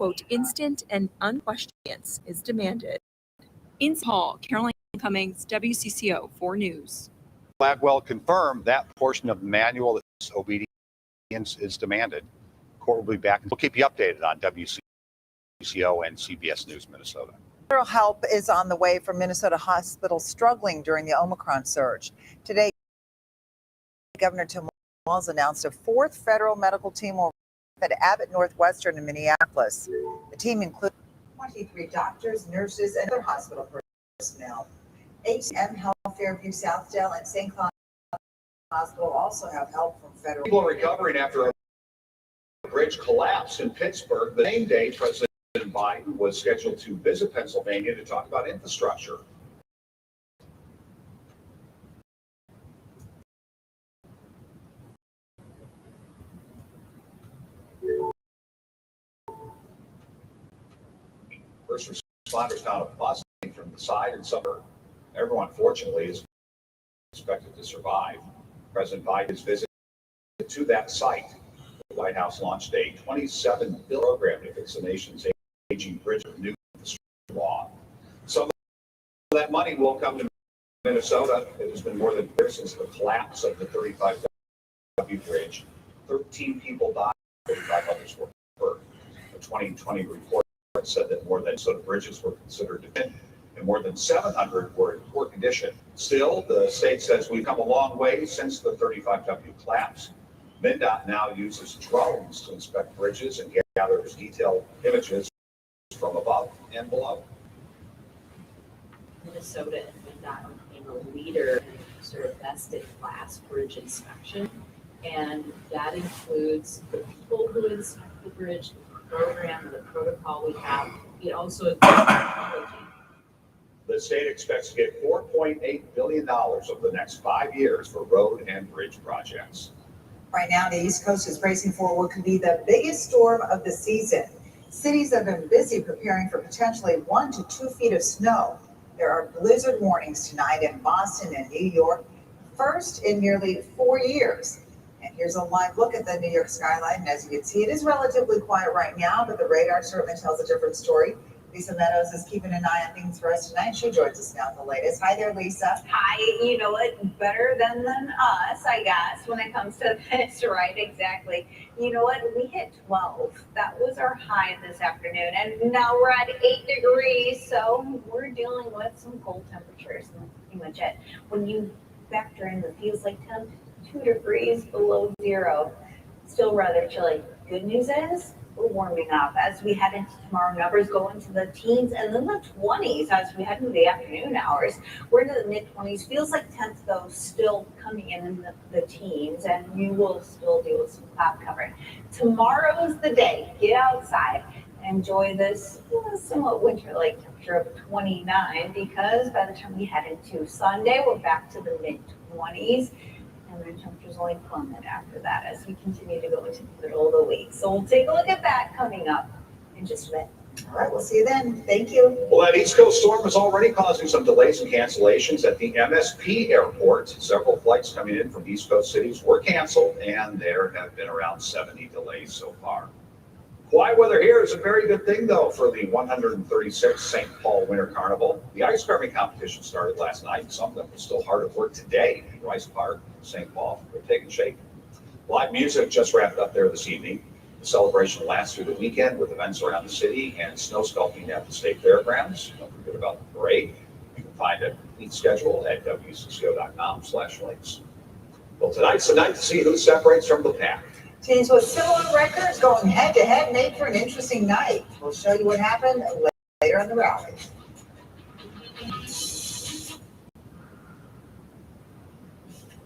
quote, instant and unquestioned is demanded. In Hall, Caroline Cummings, WCCO 4 News. Gladwell confirmed that portion of the manual that obedience is demanded. Court will be back. We'll keep you updated on WCCO and CBS News Minnesota. Federal help is on the way for Minnesota hospitals struggling during the Omicron surge. Today, Governor Tim Walz announced a fourth federal medical team will arrive at Abbott Northwestern in Minneapolis. The team includes 23 doctors, nurses, and other hospital personnel. HM Health, Fairview, Southdale, and St. Cloud Hospital also have help from federal. People are recovering after a bridge collapsed in Pittsburgh. The same day, President Biden was scheduled to visit Pennsylvania to talk about infrastructure. First responders found a bus from the side and suburb. Everyone, fortunately, is expected to survive. President Biden's visit to that site. The White House launched a $27 billion program to fix the nation's aging bridge with new infrastructure law. Some of that money will come to Minnesota. It has been more than a year since the collapse of the 35W bridge. 13 people died, 35 others were hurt. A 2020 report said that more than Minnesota bridges were considered deficient and more than 700 were in poor condition. Still, the state says we've come a long way since the 35W collapse. MnDOT now uses drones to inspect bridges and gathers detailed images from above and below. Minnesota and MnDOT became a leader in sort of best-in-class bridge inspection, and that includes the people who inspect the bridge, the program, the protocol we have. It also includes technology. The state expects to get $4.8 billion over the next 5 years for road and bridge projects. Right now, the East Coast is bracing for what could be the biggest storm of the season. Cities have been busy preparing for potentially 1 to 2 feet of snow. There are blizzard warnings tonight in Boston and New York, first in nearly 4 years. And here's a live look at the New York skyline. And as you can see, it is relatively quiet right now, but the radar certainly tells a different story. Lisa Meadows is keeping an eye on things for us tonight. She joins us now with the latest. Hi there, Lisa. Hi, you know what? Better than us, I guess, when it comes to this, right? Exactly. You know what? We hit 12. That was our high this afternoon. And now we're at 8 degrees. So we're dealing with some cold temperatures. And that's pretty much it. When you factor in the feels like temp, 2 degrees below zero, still rather chilly. Good news is, we're warming up as we head into tomorrow. Numbers go into the teens and then the 20s as we head into the afternoon hours. We're into the mid-20s. Feels like temps, though, still coming in the teens, and you will still deal with some cloud cover. Tomorrow's the day. Get outside. Enjoy this somewhat winter-like temperature of 29, because by the time we head into Sunday, we're back to the mid-20s. And then temperatures only plummet after that as we continue to go into the middle of the week. So we'll take a look at that coming up in just a bit. All right, we'll see you then. Thank you. Well, that East Coast storm is already causing some delays and cancellations at the MSP airport. Several flights coming in from East Coast cities were canceled, and there have been around 70 delays so far. Quiet weather here is a very good thing, though, for the 136th St. Paul Winter Carnival. The ice carving competition started last night. Some of them are still hard at work today in Rice Park, St. Paul. They're taking shape. Live music just wrapped up there this evening. The celebration lasts through the weekend with events around the city and snow sculpting at the state fairgrounds. Don't forget about the parade. You can find a complete schedule at wcco.com/links. Well, tonight's the night to see who separates from the pack. Teams with similar records going head-to-head make for an interesting night. We'll show you what happened later in the rally.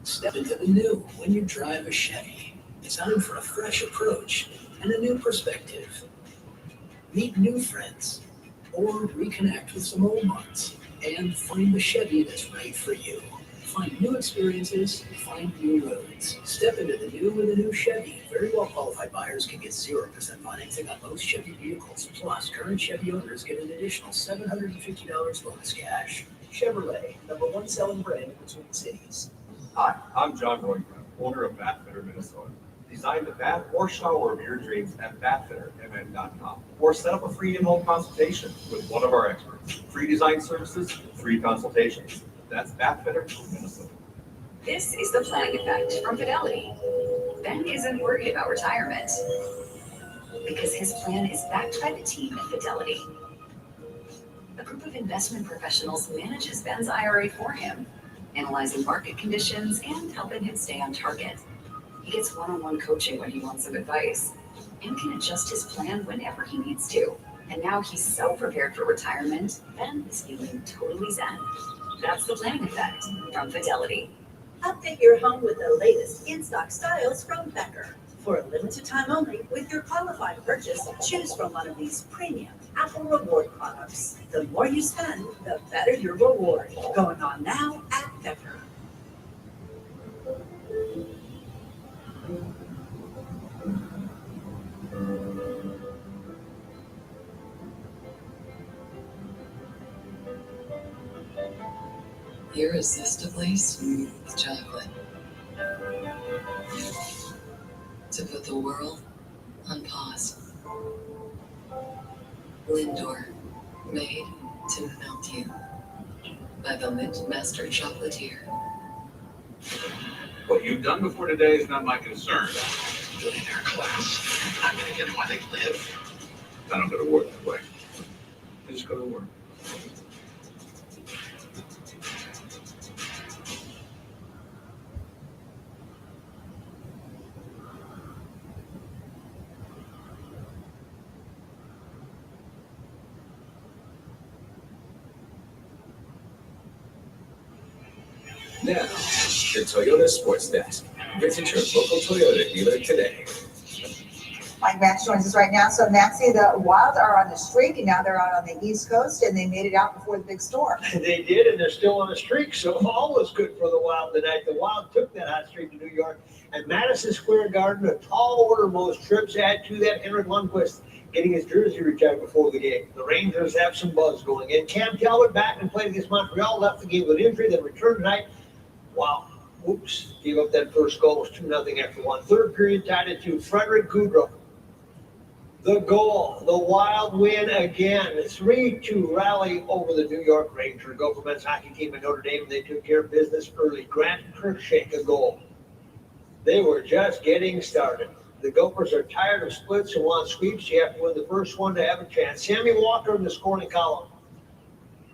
Step into the new when you drive a Chevy. It's time for a fresh approach and a new perspective. Meet new friends or reconnect with some old ones and find the Chevy that's right for you. Find new experiences, find new roads. Step into the new with a new Chevy. Very well qualified buyers can get 0% financing on most Chevy vehicles. Plus, current Chevy owners get an additional $750 bonus cash. Chevrolet, #1 selling brand in the Twin Cities. Hi, I'm John Roycraft, owner of Bath Better Minnesota. Design the bath or shower of your dreams at bathfittermn.com. Or set up a free in-home consultation with one of our experts. Free design services, free consultations. That's Bathfitter, Minnesota. This is the planning effect from Fidelity. Ben isn't worried about retirement because his plan is backed by the team at Fidelity. A group of investment professionals manages Ben's IRA for him, analyzing market conditions and helping him stay on target. He gets one-on-one coaching when he wants some advice and can adjust his plan whenever he needs to. And now he's so prepared for retirement, Ben is feeling totally zen. That's the planning effect from Fidelity. Update your home with the latest in-stock styles from Becker. For a limited time only, with your qualifying purchase, choose from one of these premium Apple Reward products. The more you spend, the better your reward. Going on now at Becker. Irresistibly smooth chocolate. To put the world on pause. Lindor, made to melt you. By the Mint Master Chocolatier. What you've done before today is not my concern. Billionaire class. I'm gonna get them while they live. I don't go to work that way. I just go to work. Now, the Toyota Sports Desk. Visit your local Toyota dealer today. Mike Max joins us right now. So, Maxie, the Wild are on the streak, and now they're out on the East Coast, and they made it out before the big storm. They did, and they're still on a streak, so all was good for the Wild tonight. The Wild took that hot streak to New York, and Madison Square Garden, a tall order, most trips add to that. Henrik Lundqvist getting his jersey retired before the game. The Rangers have some buzz going in. Cam Talbot back and played against Montreal, left the game with an injury, then returned tonight. Wow. Oops. Gave up that first goal. It was 2-0 after one. Third period tied it to Frederick Goudreau. The goal. The Wild win again. 3-2 rally over the New York Rangers. Gopher men's hockey team in Notre Dame. They took care of business early. Grant Kirkshake a goal. They were just getting started. The Gophers are tired of splits and want sweeps. You have to win the first one to have a chance. Sammy Walker in the scoring column.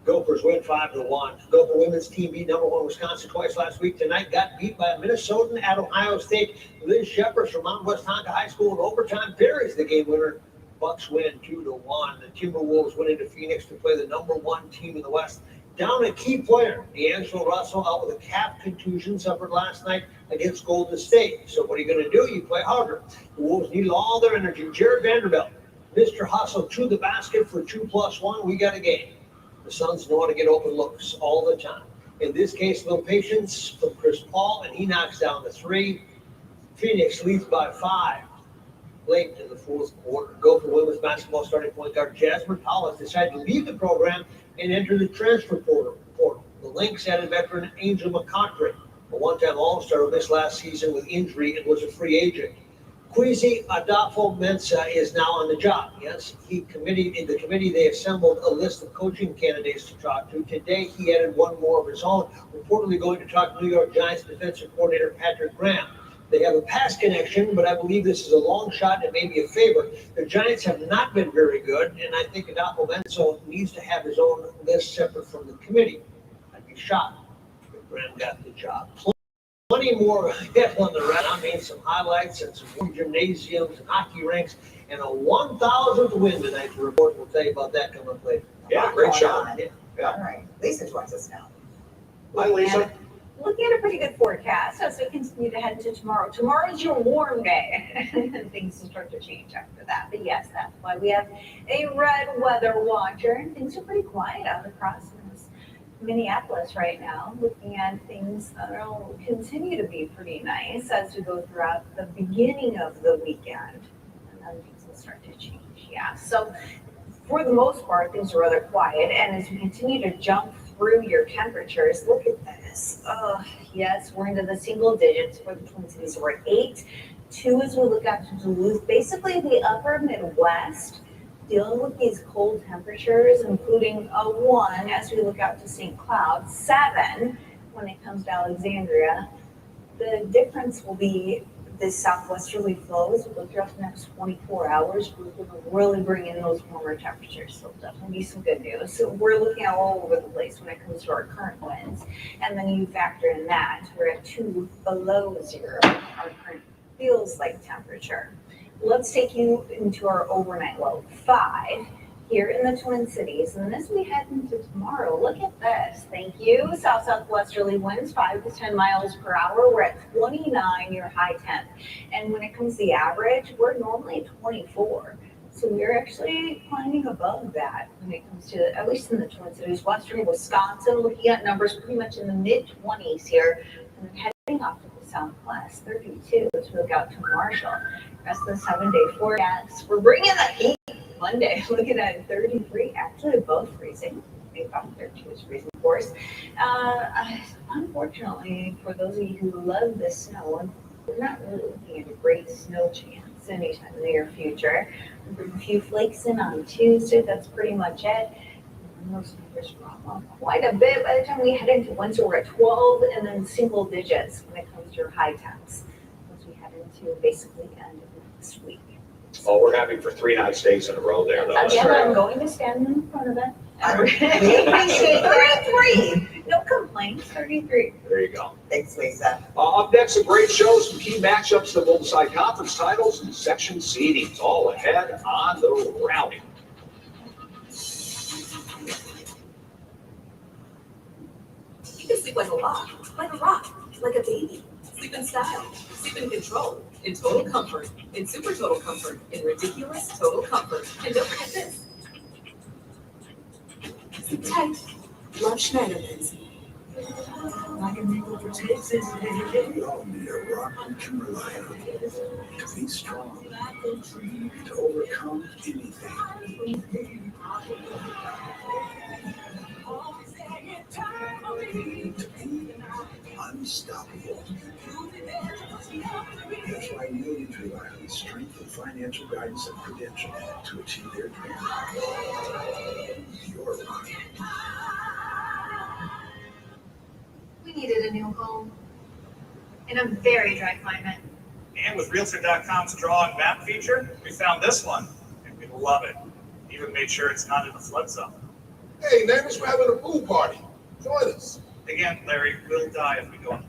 Gophers win 5-1. Gopher women's team beat number 1 Wisconsin twice last week. Tonight got beat by a Minnesotan at Ohio State. Liz Shepard from Mount West Tonka High School in overtime buries the game winner. Bucks win 2-1. The Timberwolves went into Phoenix to play the number 1 team in the West. Down a key player, D'Angelo Russell, out with a calf contusion suffered last night against Golden State. So what are you going to do? You play harder. The Wolves need all their energy. Jared Vanderbilt, Mr. Hustle to the basket for 2+1. We got a game. The Suns know how to get open looks all the time. In this case, a little patience from Chris Paul, and he knocks down the 3. Phoenix leads by 5 late in the fourth quarter. Gopher women's basketball starting point guard Jasmine Powell has decided to leave the program and enter the transfer portal. The Lynx added veteran Angel McCautry, a one-time All-Star who missed last season with injury and was a free agent. Kwesi Adolfo-Mensah is now on the job. Yes, in the committee, they assembled a list of coaching candidates to talk to. Today, he added one more of his own, reportedly going to talk to New York Giants defensive coordinator Patrick Graham. They have a past connection, but I believe this is a long shot and maybe a favor. The Giants have not been very good, and I think Adolfo-Mensah needs to have his own list separate from the committee. I'd be shocked if Graham got the job. Plenty more hit on the red. I mean, some highlights and some gymnasiums and hockey rinks and a 1,000th win tonight to report. We'll tell you about that coming up later. Yeah, great shot. Yeah. All right. Lisa joins us now. Hi, Lisa. Looking at a pretty good forecast as we continue to head into tomorrow. Tomorrow's your warm day. And things will start to change after that. But yes, that's why we have a red weather watcher. And things are pretty quiet out across Minneapolis right now. Looking at things that will continue to be pretty nice as we go throughout the beginning of the weekend. And then things will start to change. Yeah. So for the most part, things are rather quiet. And as we continue to jump through your temperatures, look at this. Oh, yes, we're into the single digits for the Twin Cities. We're at 8. 2 as we look out to Duluth, basically the upper Midwest, dealing with these cold temperatures, including a 1 as we look out to St. Cloud, 7 when it comes to Alexandria. The difference will be this southwesterly flow as we look throughout the next 24 hours. We're going to really bring in those warmer temperatures. So definitely be some good news. So we're looking all over the place when it comes to our current winds. And then you factor in that we're at 2 below 0, our current feels like temperature. Let's take you into our overnight low, 5 here in the Twin Cities. And then as we head into tomorrow, look at this. Thank you. South-southwesterly winds, 5 to 10 miles per hour. We're at 29, your high temp. And when it comes to the average, we're normally 24. So we're actually climbing above that when it comes to, at least in the Twin Cities, western Wisconsin, looking at numbers pretty much in the mid-20s here. And then heading off to the southwest, 32 as we look out to Marshall. Rest of the 7-day forecast, we're bringing the heat. Monday, looking at 33, actually above freezing. I think about 32 is freezing, of course. Unfortunately, for those of you who love the snow, we're not really looking at a great snow chance anytime in the near future. We'll bring a few flakes in on Tuesday, that's pretty much it. Those numbers drop off quite a bit by the time we head into Wednesday. We're at 12 and then single digits when it comes to your high temps as we head into basically the end of next week. Oh, we're happy for 3 nice days in a row there, though. Again, I'm going to stand in front of it. We appreciate 33. No complaints, 33. There you go. Thanks, Lisa. Up next, a great show, some key matchups, the both side conference titles, and section seedings, all ahead on the rally. You can sleep like a rock, like a baby. Sleep in style, sleep in control, in total comfort, in super total comfort, in ridiculous total comfort. And don't forget this. Sleep tight. Love Schneiderman's. We all need a rock we can rely on. To be strong. To overcome anything. To be unstoppable. That's why millions rely on the strength and financial guidance of Prudential to achieve their dreams. Your rock. We needed a new home in a very dry climate. And with Realtor.com's draw and map feature, we found this one, and we love it. Even made sure it's not in a flood zone. Hey, neighbors, we're having a pool party. Join us. Again, Larry, we'll die if we go on